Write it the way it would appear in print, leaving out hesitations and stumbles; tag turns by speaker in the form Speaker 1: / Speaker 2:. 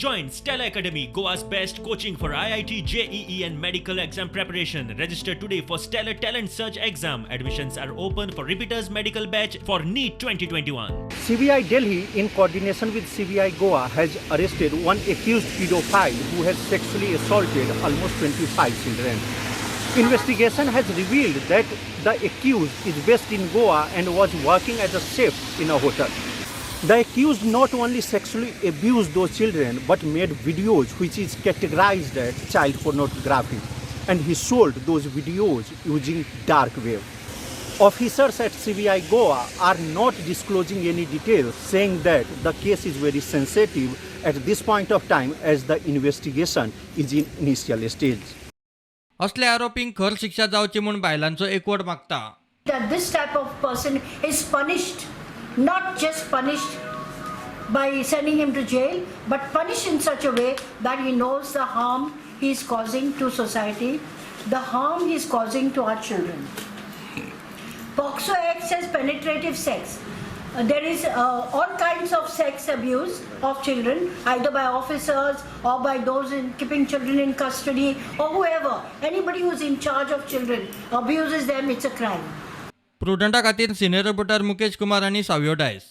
Speaker 1: Join Stella Academy, Goa's best coaching for IIT, JEE and medical exam preparation. Register today for Stellar Talent Search exam. Admissions are open for repeaters medical batch for NEET 2021.
Speaker 2: CBI Delhi, in coordination with CBI Goa, has arrested one accused pedophile who has sexually assaulted almost 25 children. Investigation has revealed that the accused is based in Goa and was working as a chef in a hotel. The accused not only sexually abused those children but made videos which is categorized as child pornography, and he sold those videos using dark web. Officers at CBI Goa are not disclosing any details, saying that the case is very sensitive at this point of time as the investigation is in initial stage.
Speaker 3: असले आरोपींक खर शिक्षा जावची म्हूण बायलांचो एकवट मागता.
Speaker 4: That this type of person is punished, not just punished by sending him to jail, but punished in such a way that he knows the harm he is causing to society, the harm he is causing to our children. POCSO Act says penetrative sex. There is all kinds of sex abuse of children, either by officers or by those keeping children in custody or whoever. Anybody who is in charge of children abuses them, it's a crime.
Speaker 3: प्रुडंटा खातीर senior reporter Mukesh Kumar आनी Savio DISE.